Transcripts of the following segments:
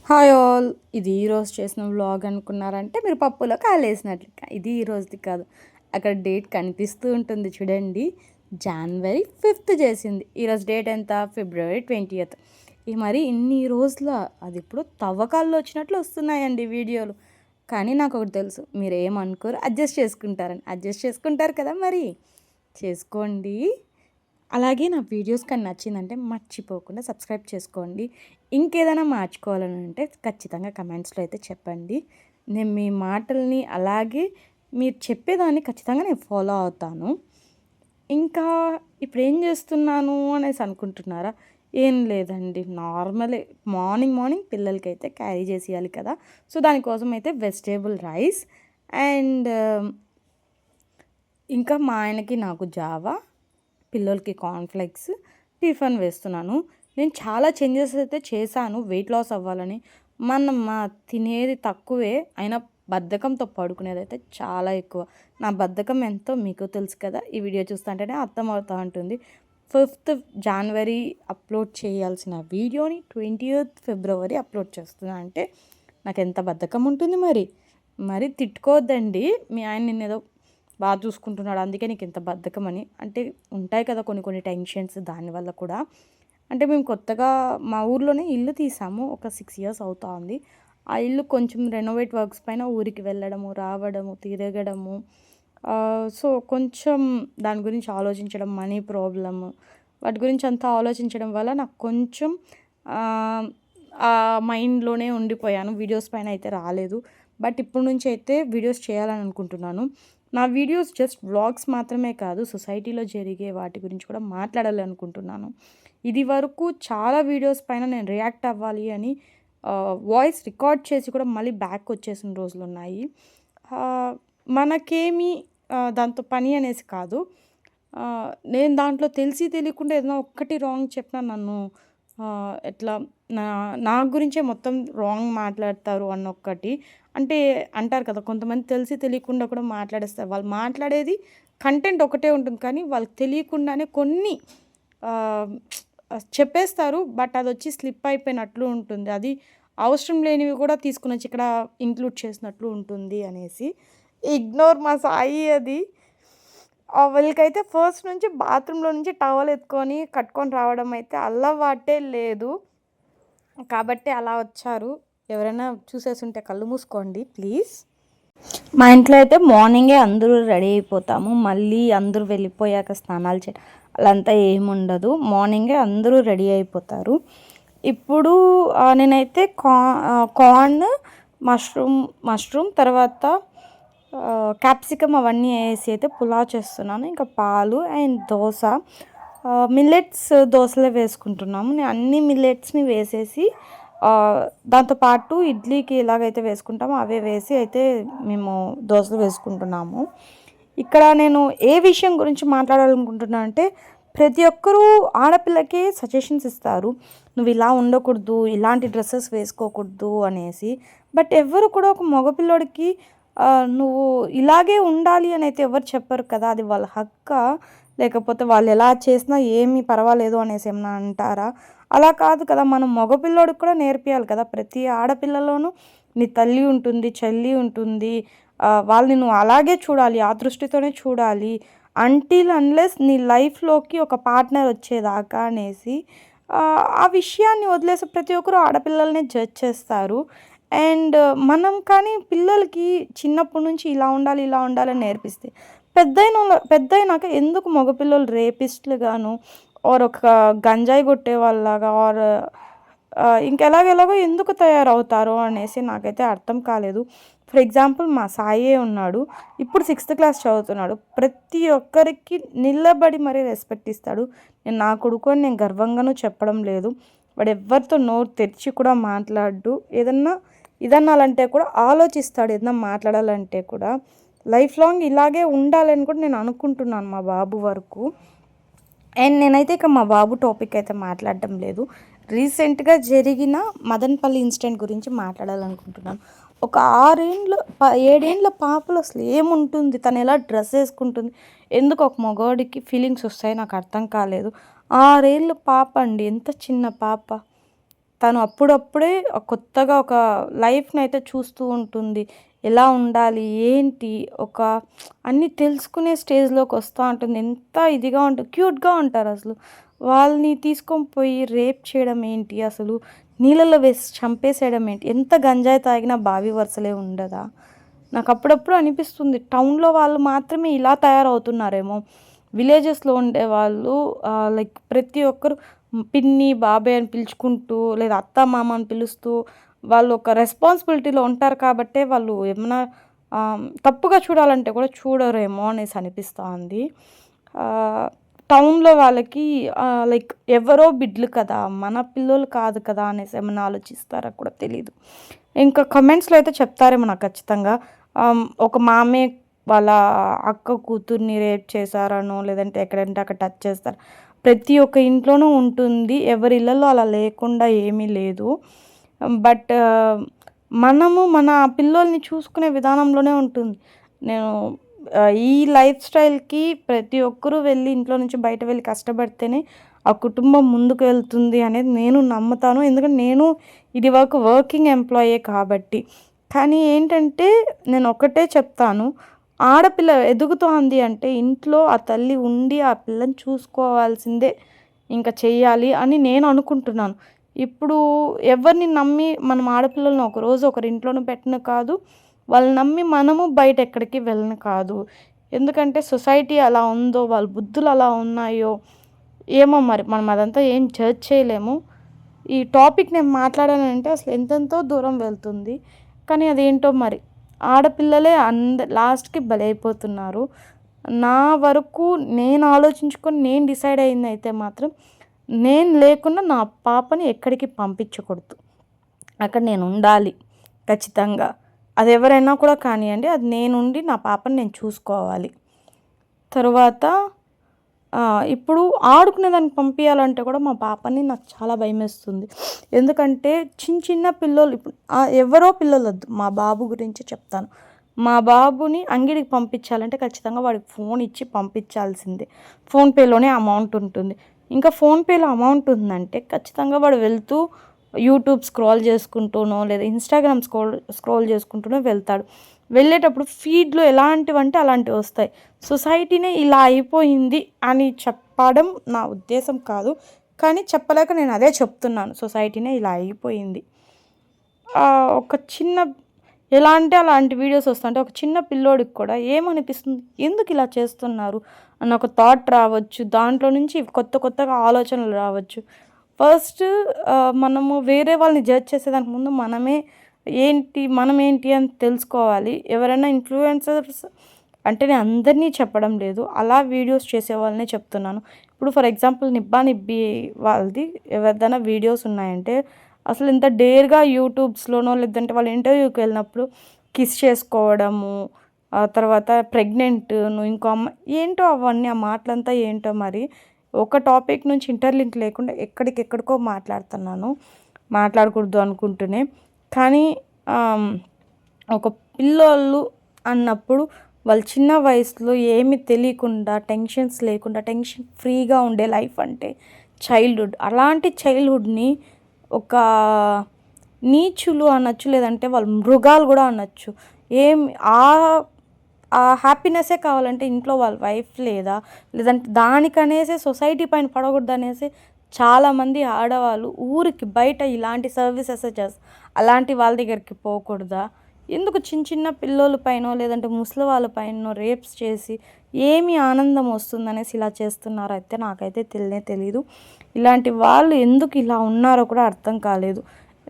Hi all! ఇది ఈరోజు చేసిన వ్లాగ్ అనుకున్నారంటే మీరు పప్పులో కాలేసినట్లు. ఇది ఈరోజుది కాదు. అక్కడ డేట్ కనిపిస్తూ ఉంటుంది చూడండి. జనవరి 5థ్ చేసింది. ఈరోజు డేట్ ఎంత? ఫిబ్రవరి 20th. మరి ఇన్ని రోజుల అది ఇప్పుడు తవ్వకాల్లో వచ్చినట్లు వస్తున్నాయండి వీడియోలు. కానీ నాకు ఒకటి తెలుసు, మీరేమనుకోరు, అడ్జస్ట్ చేసుకుంటారని. అడ్జస్ట్ చేసుకుంటారు కదా మరి. చేసుకోండి. అలాగే నా వీడియోస్ కానీ నచ్చిందంటే మర్చిపోకుండా సబ్స్క్రైబ్ చేసుకోండి. ఇంకేదైనా మార్చుకోవాలని అంటే ఖచ్చితంగా కమెంట్స్లో అయితే చెప్పండి. నేను మీ మాటల్ని అలాగే మీరు చెప్పేదాన్ని ఖచ్చితంగా నేను ఫాలో అవుతాను. ఇంకా ఇప్పుడు ఏం చేస్తున్నాను అనేసి అనుకుంటున్నారా? ఏం లేదండి, నార్మలే. మార్నింగ్ పిల్లలకైతే క్యారీ చేసేయాలి కదా. సో దానికోసం అయితే వెజిటేబుల్ రైస్ అండ్ ఇంకా మా ఆయనకి నాకు జావా, పిల్లలకి కార్న్‌ఫ్లెక్స్, టిఫిన్ వేస్తున్నాను. నేను చాలా చేంజెస్ అయితే చేశాను వెయిట్ లాస్ అవ్వాలని. మా తినేది తక్కువే, అయినా బద్ధకంతో పడుకునేదైతే చాలా ఎక్కువ. నా బద్ధకం ఎంతో మీకు తెలుసు కదా. ఈ వీడియో చూస్తుంటేనే అర్థమవుతా ఉంటుంది. 5th జనవరి అప్లోడ్ చేయాల్సిన వీడియోని 20th ఫిబ్రవరి అప్లోడ్ చేస్తున్నా అంటే నాకెంత బద్ధకం ఉంటుంది మరి. మరి తిట్టుకోవద్దండి. మీ ఆయన నిన్నేదో బాగా చూసుకుంటున్నాడు అందుకే నీకు ఇంత బద్ధకం అని. అంటే ఉంటాయి కదా కొన్ని టెన్షన్స్, దానివల్ల కూడా. అంటే మేము కొత్తగా మా ఊర్లోనే ఇల్లు తీసాము. ఒక 6 years అవుతా ఉంది. ఆ ఇల్లు కొంచెం రెనోవేట్ వర్క్స్ పైన ఊరికి వెళ్ళడము, రావడము, తిరగడము. సో కొంచెం దాని గురించి ఆలోచించడం, మనీ ప్రాబ్లమ్, వాటి గురించి అంతా ఆలోచించడం వల్ల నాకు కొంచెం ఆ మైండ్లోనే ఉండిపోయాను. వీడియోస్ పైన అయితే రాలేదు. బట్ ఇప్పటి నుంచి అయితే వీడియోస్ చేయాలని అనుకుంటున్నాను. నా వీడియోస్ జస్ట్ వ్లాగ్స్ మాత్రమే కాదు, సొసైటీలో జరిగే వాటి గురించి కూడా మాట్లాడాలి అనుకుంటున్నాను. ఇది వరకు చాలా వీడియోస్ పైన నేను రియాక్ట్ అవ్వాలి అని వాయిస్ రికార్డ్ చేసి కూడా మళ్ళీ బ్యాక్ వచ్చేసిన రోజులు ఉన్నాయి. మనకేమి దాంతో పని అనేసి కాదు. నేను దాంట్లో తెలిసి తెలియకుండా ఏదైనా ఒక్కటి రాంగ్ చెప్పినా నన్ను ఎట్లా నా గురించే మొత్తం రాంగ్ మాట్లాడతారు అన్నొక్కటి. అంటే అంటారు కదా, కొంతమంది తెలిసి తెలియకుండా కూడా మాట్లాడేస్తారు. వాళ్ళు మాట్లాడేది కంటెంట్ ఒకటే ఉంటుంది కానీ వాళ్ళకి తెలియకుండానే కొన్ని చెప్పేస్తారు. బట్ అదొచ్చి స్లిప్ అయిపోయినట్లు ఉంటుంది. అది అవసరం లేనివి కూడా తీసుకొనొచ్చి ఇక్కడ ఇంక్లూడ్ చేసినట్లు ఉంటుంది అనేసి. ఇగ్నోర్ మా సాయి అది. వీళ్ళకైతే ఫస్ట్ నుంచి బాత్రూంలో నుంచి టవల్ ఎత్తుకొని కట్టుకొని రావడం అయితే అలవాటే లేదు. కాబట్టి అలా వచ్చారు. ఎవరైనా చూసేసుంటే కళ్ళు మూసుకోండి ప్లీజ్. మా ఇంట్లో అయితే మార్నింగే అందరూ రెడీ అయిపోతాము. మళ్ళీ అందరూ వెళ్ళిపోయాక స్నానాలు అలా ఏముండదు. మార్నింగే అందరూ రెడీ అయిపోతారు. ఇప్పుడు నేనైతే కార్న్, మష్రూమ్ తర్వాత క్యాప్సికమ్ అవన్నీ వేసి అయితే పులావ్ చేస్తున్నాను. ఇంకా పాలు అండ్ దోశ, మిల్లెట్స్ దోశలే వేసుకుంటున్నాము. నేను అన్ని మిల్లెట్స్ని వేసేసి దాంతోపాటు ఇడ్లీకి ఎలాగైతే వేసుకుంటామో అవే వేసి అయితే మేము దోశలు వేసుకుంటున్నాము. ఇక్కడ నేను ఏ విషయం గురించి మాట్లాడాలనుకుంటున్నాను అంటే, ప్రతి ఒక్కరూ ఆడపిల్లకి సజెషన్స్ ఇస్తారు. నువ్వు ఇలా ఉండకూడదు, ఇలాంటి డ్రెస్సెస్ వేసుకోకూడదు అనేసి. బట్ ఎవరు కూడా ఒక మగపిల్లోడికి నువ్వు ఇలాగే ఉండాలి అని అయితే ఎవరు చెప్పరు కదా. అది వాళ్ళ హక్కా, లేకపోతే వాళ్ళు ఎలా చేసినా ఏమీ పర్వాలేదు అనేసి ఏమన్నా అంటారా? అలా కాదు కదా. మనం మగపిల్లోడికి కూడా నేర్పియాలి కదా. ప్రతి ఆడపిల్లలోనూ నీ తల్లి ఉంటుంది, చెల్లి ఉంటుంది. వాళ్ళని నువ్వు అలాగే చూడాలి, ఆ దృష్టితోనే చూడాలి. అంటిల్ అన్లెస్ నీ లైఫ్లోకి ఒక పార్ట్నర్ వచ్చేదాకా అనేసి ఆ విషయాన్ని వదిలేసి ప్రతి ఒక్కరు ఆడపిల్లల్ని జడ్జ్ చేస్తారు. అండ్ మనం కానీ పిల్లలకి చిన్నప్పటి నుంచి ఇలా ఉండాలి ఇలా ఉండాలని నేర్పిస్తే పెద్దయినాక ఎందుకు మగపిల్లలు రేపిస్టులుగాను ఆర్ ఒక గంజాయి కొట్టే వాళ్ళలాగా ఆర్ ఇంకెలాగెలాగో ఎందుకు తయారవుతారో అనేసి నాకైతే అర్థం కాలేదు. ఫర్ ఎగ్జాంపుల్ మా సాయే ఉన్నాడు, ఇప్పుడు 6th క్లాస్ చదువుతున్నాడు. ప్రతి ఒక్కరికి నిలబడి మరీ రెస్పెక్ట్ ఇస్తాడు. నేను నా కొడుకు అని నేను గర్వంగానూ చెప్పడం లేదు. వాడు ఎవరితో నోరు తెరిచి కూడా మాట్లాడు. ఇదన్నాలంటే కూడా ఆలోచిస్తాడు. ఏదన్నా మాట్లాడాలంటే కూడా లైఫ్ లాంగ్ ఇలాగే ఉండాలని కూడా నేను అనుకుంటున్నాను మా బాబు వరకు. అండ్ నేనైతే ఇక మా బాబు టాపిక్ అయితే మాట్లాడడం లేదు. రీసెంట్గా జరిగిన మదనపల్లి ఇన్సిడెంట్ గురించి మాట్లాడాలనుకుంటున్నాను. ఒక 7 ఏళ్ళ పాపలు అసలు ఏముంటుంది, తను ఎలా డ్రెస్ వేసుకుంటుంది, ఎందుకు ఒక మగవాడికి ఫీలింగ్స్ వస్తాయి నాకు అర్థం కాలేదు. 6 ఏళ్ళ పాప అండి, ఎంత చిన్న పాప. తను అప్పుడప్పుడే కొత్తగా ఒక లైఫ్‌నయితే చూస్తూ ఉంటుంది. ఎలా ఉండాలి? ఏంటి? ఒక అన్నీ తెలుసుకునే స్టేజ్‌లోకి వస్తా ఉంటుంది. ఎంత ఇదిగా క్యూట్‌గా ఉంటారసలు. వాళ్ళని తీసుకొని పోయి రేప్ చేయడం ఏంటి? అసలు నీళ్ళలో వేసి చంపేసేయడం ఏంటి? ఎంత గంజాయి తాగినా బావి వరుసలే ఉండదా? నాకప్పుడప్పుడు అనిపిస్తుంది. టౌన్‌లో వాళ్ళు మాత్రమే ఇలా తయారవుతున్నారేమో! విలేజెస్‌లో ఉండేవాళ్ళు లైక్ ప్రతి ఒక్కరు పిన్ని, బాబాయ్ అని పిలుచుకుంటూ లేదా అత్త, మామ అని పిలుస్తూ వాళ్ళు ఒక రెస్పాన్సిబిలిటీలో ఉంటారు కాబట్టే వాళ్ళు ఏమన్నా తప్పుగా చూడాలంటే కూడా చూడరేమో అనేసి అనిపిస్తా ఉంది. ఆహ్, టౌన్‌లో వాళ్ళకి లైక్ ఎవరో బిడ్డలు కదా! మన పిల్లోలు కాదు కదా! అనేసి ఏమన్నా ఆలోచిస్తారా కూడా తెలీదు. ఇంకా కామెంట్స్‌లో అయితే చెప్తారేమో నాకు ఖచ్చితంగా. ఒక మామే వాళ్ళ అక్క కూతుర్ని రేప్ చేశారనో, లేదంటే ఎక్కడంటే అక్కడ టచ్ చేస్తారు. ప్రతి ఒక్క ఇంట్లోనూ ఉంటుంది. ఎవరి ఇళ్లలో అలా లేకుండా ఏమీ లేదు. బట్ మనము మన పిల్లోల్ని చూసుకునే విధానంలోనే ఉంటుంది. నేను ఈ లైఫ్ స్టైల్‌కి ప్రతి ఒక్కరూ వెళ్ళి ఇంట్లో నుంచి బయట వెళ్ళి కష్టపడితేనే ఆ కుటుంబం ముందుకు వెళ్తుంది అనేది నేను నమ్ముతాను. ఎందుకంటే నేను ఇదివరకు వర్కింగ్ ఎంప్లాయే కాబట్టి. కానీ ఏంటంటే నేను ఒకటే చెప్తాను. ఆడపిల్ల ఎదుగుతోంది అంటే ఇంట్లో ఆ తల్లి ఉండి ఆ పిల్లని చూసుకోవాల్సిందే ఇంక చెయ్యాలి అని నేను అనుకుంటున్నాను. ఇప్పుడు ఎవరిని నమ్మి మనం ఆడపిల్లలని ఒకరోజు ఒకరింట్లోనూ పెట్టను కాదు. వాళ్ళని నమ్మి మనము బయట ఎక్కడికి వెళ్ళను కాదు. ఎందుకంటే సొసైటీ అలా ఉందో, వాళ్ళ బుద్ధులు అలా ఉన్నాయో ఏమో మరి మనం అదంతా ఏం జడ్జ్ చేయలేము. ఈ టాపిక్ నేను మాట్లాడానంటే అసలు ఎంతెంతో దూరం వెళ్తుంది. కానీ అదేంటో మరి ఆడపిల్లలే లాస్ట్‌కి బలైపోతున్నారు. నా వరకు నేను ఆలోచించుకొని నేను డిసైడ్ అయిందయితే మాత్రం నేను లేకుండా నా పాపని ఎక్కడికి పంపించకూడదు. అక్కడ నేనుండాలి ఖచ్చితంగా. అదెవరైనా కూడా కానియండి. అది నేనుండి నా పాపని నేను చూసుకోవాలి. తరువాత ఇప్పుడు ఆడుకునేదానికి పంపియాలంటే కూడా మా పాపని నాకు చాలా భయమేస్తుంది. ఎందుకంటే చిన్న పిల్లోళ్ళు ఇప్పుడు ఎవరో పిల్లలొద్దు. మా బాబు గురించి చెప్తాను. మా బాబుని అంగిడికి పంపించాలంటే ఖచ్చితంగా వాడికి ఫోన్ ఇచ్చి పంపించాల్సిందే. ఫోన్‌పేలోనే అమౌంట్ ఉంటుంది. ఇంకా ఫోన్‌పేలో అమౌంట్ ఉందంటే ఖచ్చితంగా వాడు వెళ్తూ యూట్యూబ్ స్క్రోల్ చేసుకుంటూనో లేదా ఇన్‌స్టాగ్రామ్ స్క్రోల్ చేసుకుంటూనో వెళ్తాడు. వెళ్ళేటప్పుడు ఫీడ్‌లో ఎలాంటివంటే అలాంటివి వస్తాయి. సొసైటీనే ఇలా అయిపోయింది అని చెప్పడం నా ఉద్దేశం కాదు. కానీ చెప్పలేక నేను అదే చెప్తున్నాను. సొసైటీనే ఇలా అయిపోయింది. ఒక చిన్న ఎలా అంటే అలాంటి వీడియోస్ వస్తుంటే ఒక చిన్న పిల్లోడికి కూడా ఏమనిపిస్తుంది? ఎందుకు ఇలా చేస్తున్నారు? అన్న ఒక థాట్ రావచ్చు. దాంట్లో నుంచి కొత్తగా ఆలోచనలు రావచ్చు. ఫస్ట్ మనము వేరే వాళ్ళని జడ్జ్ చేసేదానికి ముందు మనమేంటి అని తెలుసుకోవాలి. ఎవరైనా ఇన్‌ఫ్లుయెన్సర్స్ అంటే నేను అందరినీ చెప్పడం లేదు. అలా వీడియోస్ చేసే వాళ్ళనే చెప్తున్నాను. ఇప్పుడు ఫర్ ఎగ్జాంపుల్ 'నిబ్బా నిబ్బి' వాళ్ళది ఎవరిదైనా వీడియోస్ ఉన్నాయంటే అసలు ఇంత డేర్‌గా యూట్యూబ్స్‌లోనో లేదంటే వాళ్ళ ఇంటర్వ్యూకి వెళ్ళినప్పుడు కిస్ చేసుకోవడము, ఆ తర్వాత ప్రెగ్నెంట్ నువ్వు ఇంకో అమ్మాయి ఏంటో అవన్నీ ఆ మాటలంతా ఏంటో మరి. ఒక టాపిక్ నుంచి ఇంటర్లింక్ లేకుండా ఎక్కడికెక్కడికో మాట్లాడకూడదు అనుకుంటూనే. కానీ ఒక పిల్లోళ్ళు అన్నప్పుడు వాళ్ళు చిన్న వయసులో ఏమి తెలియకుండా, టెన్షన్స్ లేకుండా, టెన్షన్ ఫ్రీగా ఉండే లైఫ్ అంటే చైల్డ్‌హుడ్. అలాంటి చైల్డ్‌హుడ్‌ని ఒక నీచులు అనొచ్చు, లేదంటే వాళ్ళు మృగాలు గూడా అనొచ్చు. ఏమి ఆ హ్యాపీనెస్సే కావాలంటే ఇంట్లో వాళ్ళ వైఫ్ లేదంటే దానికనేసే సొసైటీ పైన పడకూడదనేసి చాలామంది ఆడవాళ్ళు ఊరికి బయట ఇలాంటి సర్వీసెసే అలాంటి వాళ్ళ దగ్గరికి పోకూడదా? ఎందుకు చిన్న పిల్లోల పైనో లేదంటే ముసలి వాళ్ళ పైనో రేప్స్ చేసి ఏమి ఆనందం వస్తుందనేసి ఇలా చేస్తున్నారో అయితే నాకైతే తెలీదు. ఇలాంటి వాళ్ళు ఎందుకు ఇలా ఉన్నారో కూడా అర్థం కాలేదు.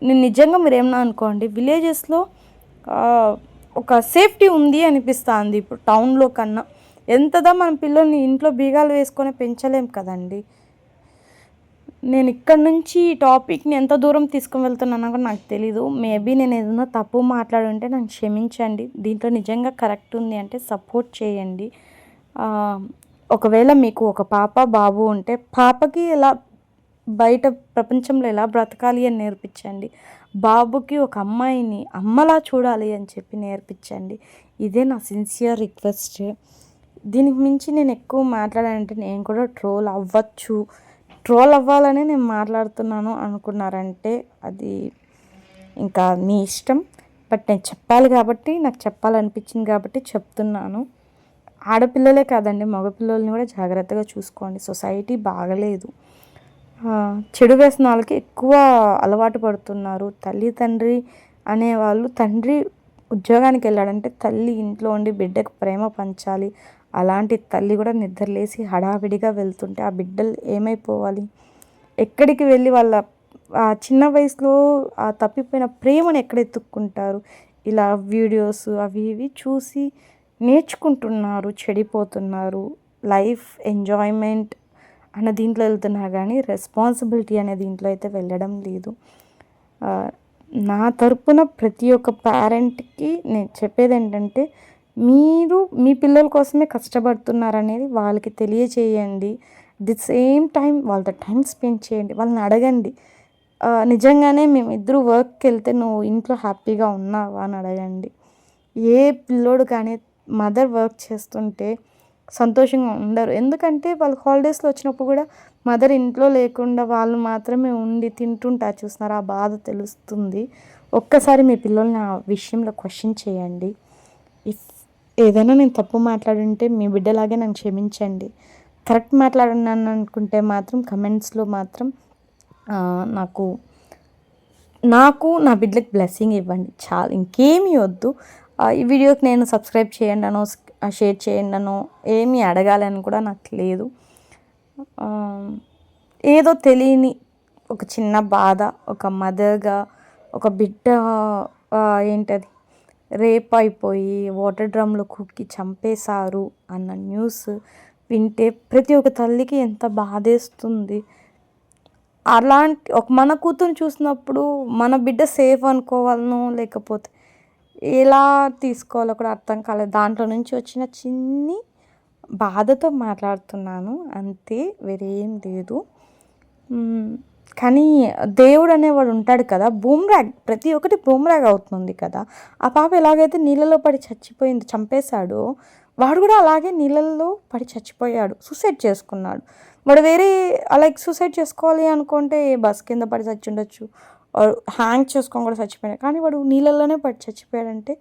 నేను నిజంగా మీరేమన్నా అనుకోండి విలేజెస్‌లో ఒక సేఫ్టీ ఉంది అనిపిస్తుంది ఇప్పుడు టౌన్‌లో కన్నా. మనం పిల్లల్ని ఇంట్లో బీగాలు వేసుకొని పెంచలేం కదండీ! నేను ఇక్కడి నుంచి ఈ టాపిక్‌ని ఎంత దూరం తీసుకొని వెళ్తున్నానో కూడా నాకు తెలీదు. మేబీ నేను ఏదైనా తప్పు మాట్లాడుంటే నన్ను క్షమించండి. దీంట్లో నిజంగా కరెక్ట్ ఉంది అంటే సపోర్ట్ చేయండి. ఒకవేళ మీకు ఒక పాప, బాబు ఉంటే పాపకి ఎలా బయట ప్రపంచంలో ఎలా బ్రతకాలి అని నేర్పించండి. బాబుకి ఒక అమ్మాయిని అమ్మలా చూడాలి అని చెప్పి నేర్పించండి. ఇదే నా సిన్సియర్ రిక్వెస్ట్. దీనికి మించి నేను ఎక్కువ మాట్లాడానంటే నేను కూడా ట్రోల్ అవ్వచ్చు. ట్రోల్ అవ్వాలనే నేను మాట్లాడుతున్నాను అనుకున్నారంటే అది ఇంకా మీ ఇష్టం. బట్ నేను చెప్పాలి కాబట్టి, నాకు చెప్పాలనిపించింది కాబట్టి చెప్తున్నాను. ఆడపిల్లలే కాదండి, మగపిల్లల్ని కూడా జాగ్రత్తగా చూసుకోండి. సొసైటీ బాగలేదు. చెడు వ్యసనాలకి ఎక్కువ అలవాటు పడుతున్నారు. తల్లి తండ్రి అనేవాళ్ళు, తండ్రి ఉద్యోగానికి వెళ్ళాడంటే తల్లి ఇంట్లో ఉండి బిడ్డకు ప్రేమ పంచాలి. అలాంటి తల్లి కూడా నిద్రలేసి హడావిడిగా వెళ్తుంటే ఆ బిడ్డలు ఏమైపోవాలి? ఎక్కడికి వెళ్ళి వాళ్ళ చిన్న వయసులో ఆ తప్పిపోయిన ప్రేమను ఎక్కడ ఎత్తుక్కుంటారు? ఇలా వీడియోస్ అవి ఇవి చూసి నేర్చుకుంటున్నారు, చెడిపోతున్నారు. లైఫ్ ఎంజాయ్మెంట్ అన్న దీంట్లో వెళ్తున్నారు కానీ రెస్పాన్సిబిలిటీ అనే దీంట్లో అయితే వెళ్ళడం లేదు. నా తరపున ప్రతి ఒక్క పేరెంట్కి నేను చెప్పేది ఏంటంటే, మీరు మీ పిల్లల కోసమే కష్టపడుతున్నారనేది వాళ్ళకి తెలియచేయండి. ది సేమ్ టైం వాళ్ళతో టైం స్పెండ్ చేయండి. వాళ్ళని అడగండి, నిజంగానే మేమిద్దరు వర్క్కి వెళ్తే నువ్వు ఇంట్లో హ్యాపీగా ఉన్నావా అని అడగండి. ఏ పిల్లోడు కానీ మదర్ వర్క్ చేస్తుంటే సంతోషంగా ఉండరు. ఎందుకంటే వాళ్ళు హాలిడేస్లో వచ్చినప్పుడు కూడా మదర్ ఇంట్లో లేకుండా వాళ్ళు మాత్రమే ఉండి తింటుంటారు చూస్తున్నారు, ఆ బాధ తెలుస్తుంది. ఒక్కసారి మీ పిల్లల్ని ఆ విషయంలో క్వశ్చన్ చేయండి. ఇఫ్ ఏదైనా నేను తప్పు మాట్లాడుంటే మీ బిడ్డలాగే నన్ను క్షమించండి. కరెక్ట్ మాట్లాడినాను అనుకుంటే మాత్రం కమెంట్స్లో మాత్రం నాకు నా బిడ్డలకు బ్లెస్సింగ్ ఇవ్వండి చాలు, ఇంకేమీ వద్దు. ఈ వీడియోకి నేను సబ్స్క్రైబ్ చేయండి అనో షేర్ చేయండి అనో ఏమీ అడగాలని కూడా నాకు లేదు. ఏదో తెలియని ఒక చిన్న బాధ, ఒక మదర్గా ఒక బిడ్డ ఏంటది రేప్ అయిపోయి వాటర్ డ్రమ్లో కుక్కి చంపేశారు అన్న న్యూస్ వింటే ప్రతి ఒక్క తల్లికి ఎంత బాధేస్తుంది. అలాంటి ఒక మన కూతురు చూసినప్పుడు మన బిడ్డ సేఫ్ అనుకోవాలనో లేకపోతే ఎలా తీసుకోవాలో కూడా అర్థం కాలేదు. దాంట్లో నుంచి వచ్చిన చిన్ని బాధతో మాట్లాడుతున్నాను అంతే, వేరేం లేదు. కానీ దేవుడు అనేవాడు ఉంటాడు కదా, బూమ్రాగ్ ప్రతి ఒక్కటి బూమ్రాగ్ అవుతుంది కదా. ఆ పాప ఎలాగైతే నీళ్ళలో పడి చచ్చిపోయింది, చంపేశాడో వాడు కూడా అలాగే నీళ్ళల్లో పడి చచ్చిపోయాడు, సూసైడ్ చేసుకున్నాడు. వాడు వేరే లైక్ సూసైడ్ చేసుకోవాలి అనుకుంటే బస్ కింద పడి చచ్చి ఉండొచ్చు, హ్యాంగ్ చేసుకొని కూడా చచ్చిపోయాడు. కానీ వాడు నీళ్ళల్లోనే పడి చచ్చిపోయాడంటే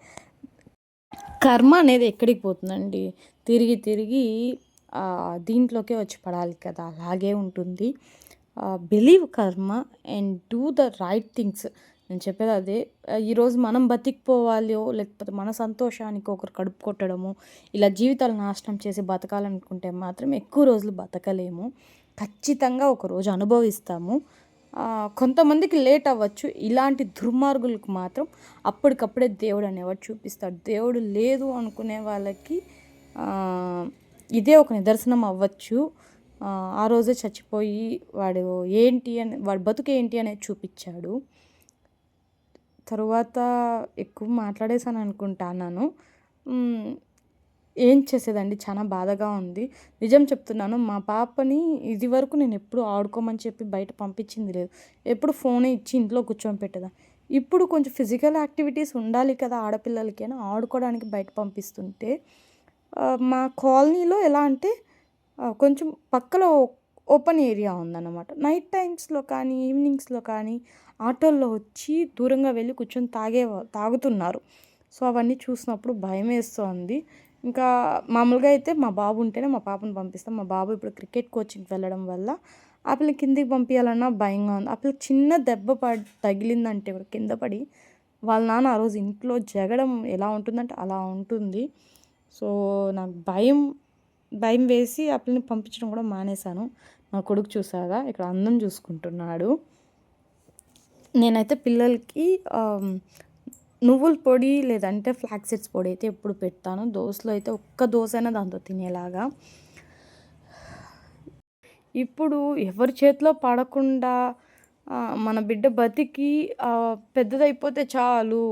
కర్మ అనేది ఎక్కడికి పోతుందండి, తిరిగి తిరిగి దీంట్లోకే వచ్చి పడాలి కదా, అలాగే ఉంటుంది. బిలీవ్ కర్మ and do the right things. నేను చెప్పేది అదే. ఈరోజు మనం బతికిపోవాలో లేకపోతే మన సంతోషానికి ఒకరు కడుపు కొట్టడము, ఇలా జీవితాలు నాశనం చేసి బతకాలనుకుంటే మాత్రం ఎక్కువ రోజులు బతకలేము. ఖచ్చితంగా ఒకరోజు అనుభవిస్తాము. కొంతమందికి లేట్ అవ్వచ్చు, ఇలాంటి దుర్మార్గులకు మాత్రం అప్పటికప్పుడే దేవుడు అనేవాడు చూపిస్తాడు. దేవుడు లేదు అనుకునే వాళ్ళకి ఇదే ఒక నిదర్శనం అవ్వచ్చు. ఆ రోజే చచ్చిపోయి వాడు ఏంటి అని, వాడు బతుకు ఏంటి అనేది చూపించాడు. తరువాత ఎక్కువ మాట్లాడేసాను అనుకుంటున్నాను. ఏం చేసేదండి, చాలా బాధగా ఉంది. నిజం చెప్తున్నాను, మా పాపని ఇది వరకు నేను ఎప్పుడు ఆడుకోమని చెప్పి బయట పంపించింది లేదు. ఎప్పుడు ఫోనే ఇచ్చి ఇంట్లో కూర్చొని పెట్టేదా. ఇప్పుడు కొంచెం ఫిజికల్ యాక్టివిటీస్ ఉండాలి కదా ఆడపిల్లలకి అని ఆడుకోవడానికి బయట పంపిస్తుంటే, మా కాలనీలో ఎలా అంటే కొంచెం పక్కలో ఓపెన్ ఏరియా ఉందన్నమాట. నైట్ టైమ్స్లో కానీ ఈవినింగ్స్లో కానీ ఆటోల్లో వచ్చి దూరంగా వెళ్ళి కూర్చొని తాగుతున్నారు. సో అవన్నీ చూసినప్పుడు భయం వేస్తుంది. ఇంకా మామూలుగా అయితే మా బాబు ఉంటేనే మా పాపను పంపిస్తాం. మా బాబు ఇప్పుడు క్రికెట్ కోచింగ్కి వెళ్ళడం వల్ల ఆ పిల్లకి కిందికి పంపించాలన్నా భయంగా ఉంది. ఆ పిల్లకి చిన్న దెబ్బ తగిలిందంటే కూడా కింద పడి వాళ్ళ నాన్న ఆ రోజు ఇంట్లో జగడం ఎలా ఉంటుందంటే అలా ఉంటుంది. సో నాకు భయం వేసి ఆ పిల్లని పంపించడం కూడా మానేశాను. నా కొడుకు చూసాగా ఇక్కడ అందం చూసుకుంటున్నాడు. నేనైతే పిల్లలకి నువ్వుల పొడి లేదంటే ఫ్లాక్ సీడ్స్ పొడి అయితే ఎప్పుడు పెడతాను. దోశలో అయితే ఒక్క దోశ అయినా దాంతో తినేలాగా. ఇప్పుడు ఎవరి చేతిలో పడకుండా మన బిడ్డ బతికి పెద్దదైపోతే చాలు,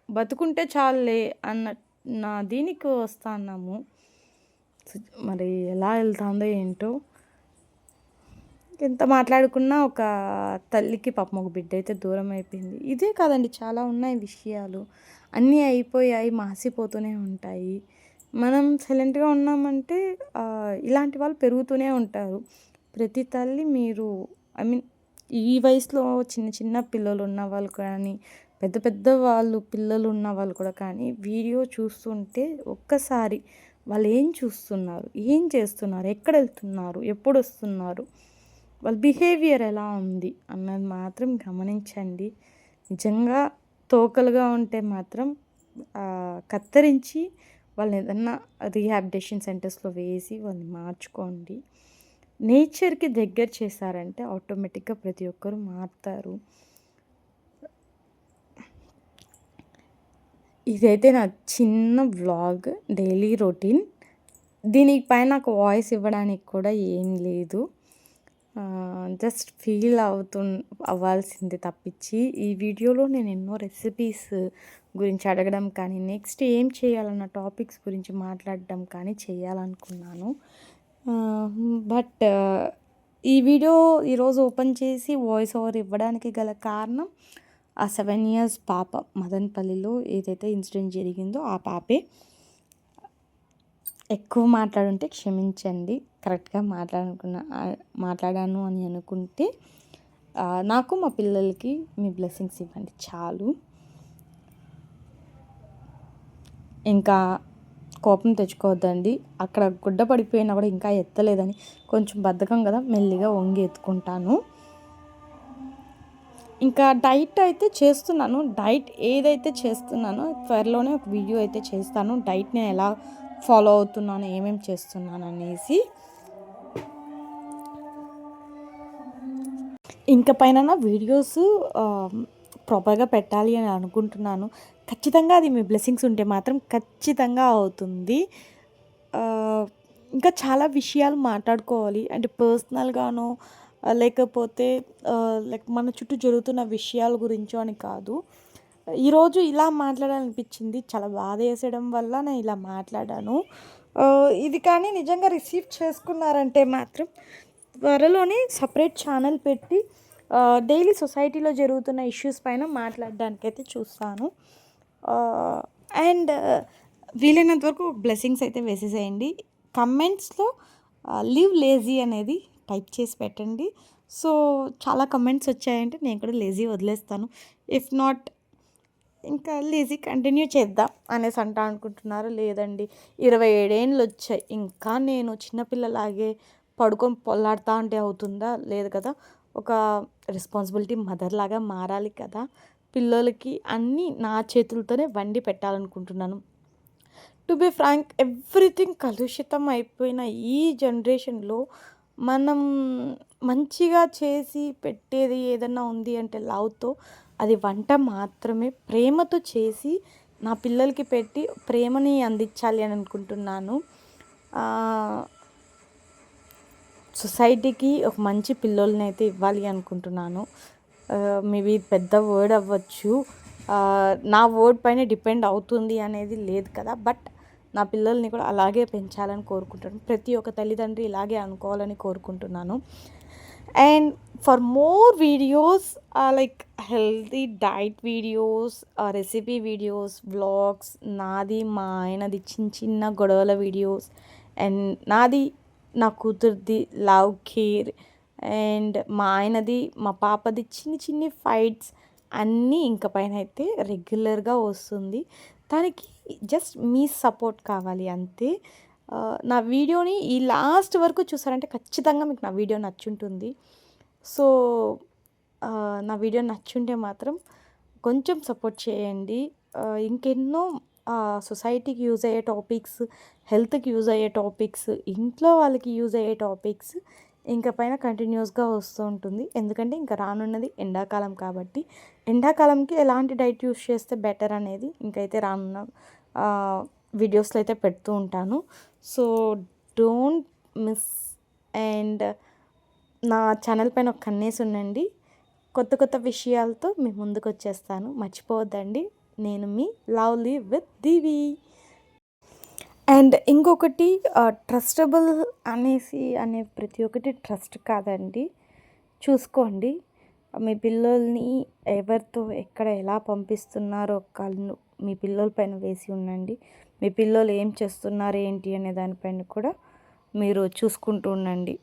బతుకుంటే చాలులే నా దీనికి వస్తున్నాము. మరి ఎలా వెళ్తుందో ఏంటో. ఎంత మాట్లాడుకున్నా ఒక తల్లికి పాపం ఒక బిడ్డ అయితే దూరం అయిపోయింది. ఇదే కాదండి, చాలా ఉన్నాయి విషయాలు. అన్నీ అయిపోయాయి, మాసిపోతూనే ఉంటాయి. మనం సైలెంట్గా ఉన్నామంటే ఇలాంటి వాళ్ళు పెరుగుతూనే ఉంటారు. ప్రతి తల్లి మీరు ఐ మీన్ ఈ వయసులో చిన్న చిన్న పిల్లలు ఉన్న వాళ్ళు కానీ, పెద్ద పెద్ద వాళ్ళు పిల్లలు ఉన్న వాళ్ళు కూడా కానీ వీడియో చూస్తుంటే ఒక్కసారి వాళ్ళు ఏం చూస్తున్నారు, ఏం చేస్తున్నారు, ఎక్కడెళ్తున్నారు, ఎప్పుడొస్తున్నారు, వాళ్ళ బిహేవియర్ ఎలా ఉంది అన్నది మాత్రం గమనించండి. నిజంగా తోకలుగా ఉంటే మాత్రం కత్తిరించి వాళ్ళని ఏదన్నా రీహాబిలిటేషన్ సెంటర్స్లో వేసి వాళ్ళని మార్చుకోండి. నేచర్కి దగ్గర చేశారంటే ఆటోమేటిక్గా ప్రతి ఒక్కరు మారుతారు. ఇదైతే నా చిన్న వ్లాగ్, డైలీ రొటీన్. దీనిపైన నాకు వాయిస్ ఇవ్వడానికి కూడా ఏం లేదు. జస్ట్ ఫీల్ అవ్వాల్సింది తప్పించి ఈ వీడియోలో నేను ఎన్నో రెసిపీస్ గురించి అడగడం కానీ, నెక్స్ట్ ఏం చేయాలన్న టాపిక్స్ గురించి మాట్లాడడం కానీ చేయాలనుకున్నాను. బట్ ఈ వీడియో ఈరోజు ఓపెన్ చేసి వాయిస్ ఓవర్ ఇవ్వడానికి గల కారణం ఆ 7 years పాప మదనపల్లిలో ఏదైతే ఇన్సిడెంట్ జరిగిందో ఆ పాపే. ఎక్కువ మాట్లాడుంటే క్షమించండి. కరెక్ట్గా మాట్లాడాను అని అనుకుంటే నాకు మా పిల్లలకి మీ బ్లెస్సింగ్స్ ఇవ్వండి చాలు. ఇంకా కోపం తెచ్చుకోవద్దండి. అక్కడ గుడ్డ పడిపోయినా కూడా ఇంకా ఎత్తలేదని కొంచెం బద్ధకం కదా, మెల్లిగా వంగి ఎత్తుకుంటాను. ఇంకా డైట్ అయితే చేస్తున్నాను. డైట్ ఏదైతే చేస్తున్నానో త్వరలోనే ఒక వీడియో అయితే చేస్తాను. డైట్ నేను ఎలా ఫాలో అవుతున్నాను, ఏమేమి చేస్తున్నాను అనేసి. ఇంకా పైన వీడియోస్ ప్రాపర్గా పెట్టాలి అని అనుకుంటున్నాను. ఖచ్చితంగా అది మీ బ్లెస్సింగ్స్ ఉంటే మాత్రం ఖచ్చితంగా అవుతుంది. ఇంకా చాలా విషయాలు మాట్లాడుకోవాలి, అంటే పర్సనల్గానో లేకపోతే లైక్ మన చుట్టూ జరుగుతున్న విషయాల గురించో అని కాదు. ఈరోజు ఇలా మాట్లాడాలనిపించింది, చాలా బాధ వేసడం వల్ల నేను ఇలా మాట్లాడాను. ఇది కానీ నిజంగా రిసీవ్ చేసుకున్నారంటే మాత్రం త్వరలోనే సపరేట్ ఛానల్ పెట్టి డైలీ సొసైటీలో జరుగుతున్న ఇష్యూస్ పైన మాట్లాడడానికైతే చూస్తాను. అండ్ వీలైనంత వరకు బ్లెస్సింగ్స్ అయితే వేసేసేయండి. కమెంట్స్లో లివ్ లేజీ అనేది టైప్ చేసి పెట్టండి. సో చాలా కమెంట్స్ వచ్చాయంటే నేను కూడా లేజీ వదిలేస్తాను. ఇఫ్ నాట్ ఇంకా లేజీ కంటిన్యూ చేద్దాం అనేసి అనుకుంటున్నారు. లేదండి 27 ఏళ్ళు వచ్చాయి, ఇంకా నేను చిన్నపిల్లలాగే పడుకొని పొల్లాడుతూ అంటే అవుతుందా? లేదు కదా. ఒక రెస్పాన్సిబిలిటీ మదర్ లాగా మారాలి కదా. పిల్లలకి అన్నీ నా చేతులతోనే వండి పెట్టాలనుకుంటున్నాను. టు బి ఫ్రాంక్, ఎవ్రీథింగ్ కలుషితం అయిపోయిన ఈ జనరేషన్లో మనం మంచిగా చేసి పెట్టేది ఏదన్నా ఉంది అంటే లవ్తో, అది వంట మాత్రమే. ప్రేమతో చేసి నా పిల్లలకి పెట్టి ప్రేమని అందించాలి అని అనుకుంటున్నాను. సొసైటీకి ఒక మంచి పిల్లల్ని అయితే ఇవ్వాలి అనుకుంటున్నాను. మేబీ పెద్ద వర్డ్ అవ్వచ్చు, నా వర్డ్ పైన డిపెండ్ అవుతుంది అనేది లేదు కదా. బట్ నా పిల్లల్ని కూడా అలాగే పెంచాలని కోరుకుంటున్నాను. ప్రతి ఒక్క తల్లిదండ్రి ఇలాగే అనుకోవాలని కోరుకుంటున్నాను. And for more videos like healthy diet videos, recipe videos, vlogs, నాది మా ఆయనది చిన్న చిన్న గొడవల వీడియోస్, అండ్ నాది నా కూతురిది లవ్ కేర్, అండ్ మా ఆయనది మా పాపది చిన్ని చిన్ని ఫైట్స్ అన్నీ ఇంక పైన అయితే రెగ్యులర్గా వస్తుంది. దానికి జస్ట్ మీ సపోర్ట్ కావాలి అంతే. నా వీడియోని ఈ లాస్ట్ వరకు చూసారంటే ఖచ్చితంగా మీకు నా వీడియో నచ్చుంటుంది. సో నా వీడియో నచ్చుంటే మాత్రం కొంచెం సపోర్ట్ చేయండి. ఇంకెన్నో సొసైటీకి యూజ్ అయ్యే టాపిక్స్, హెల్త్కి యూజ్ అయ్యే టాపిక్స్, ఇంట్లో వాళ్ళకి యూజ్ అయ్యే టాపిక్స్ ఇంకా పైన కంటిన్యూస్గా వస్తూ ఉంటుంది. ఎందుకంటే ఇంకా రానున్నది ఎండాకాలం కాబట్టి ఎండాకాలంకి ఎలాంటి డైట్ యూస్ చేస్తే బెటర్ అనేది ఇంకైతే రానున్న వీడియోస్లో అయితే పెడుతూ ఉంటాను. So don't miss. అండ్ నా ఛానల్ పైన ఒక కన్నేసి ఉండండి. కొత్త కొత్త విషయాలతో మీ ముందుకు వచ్చేస్తాను, మర్చిపోవద్దండి. నేను మీ లవ్లీ విత్ దివి. అండ్ ఇంకొకటి, ట్రస్టబుల్ అనే ప్రతి ఒక్కటి ట్రస్ట్ కాదండి. చూసుకోండి మీ పిల్లల్ని ఎవరితో ఎక్కడ ఎలా పంపిస్తున్నారో కళ్ళు మీ పిల్లల పైన వేసి ఉండండి. మీ పిల్లలు ఏం చేస్తున్నారు ఏంటి అనే దానిపైన కూడా మీరు చూసుకుంటూ ఉండండి.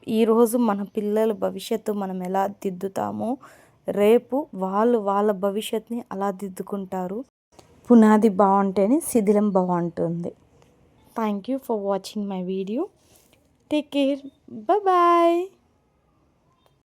ఈరోజు మన పిల్లల భవిష్యత్తు మనం ఎలా దిద్దుతామో రేపు వాళ్ళ భవిష్యత్తుని అలా దిద్దుకుంటారు. పునాది బాగుంటేనే శిథిలం బాగుంటుంది. Thank you for watching my video. Take care. Bye.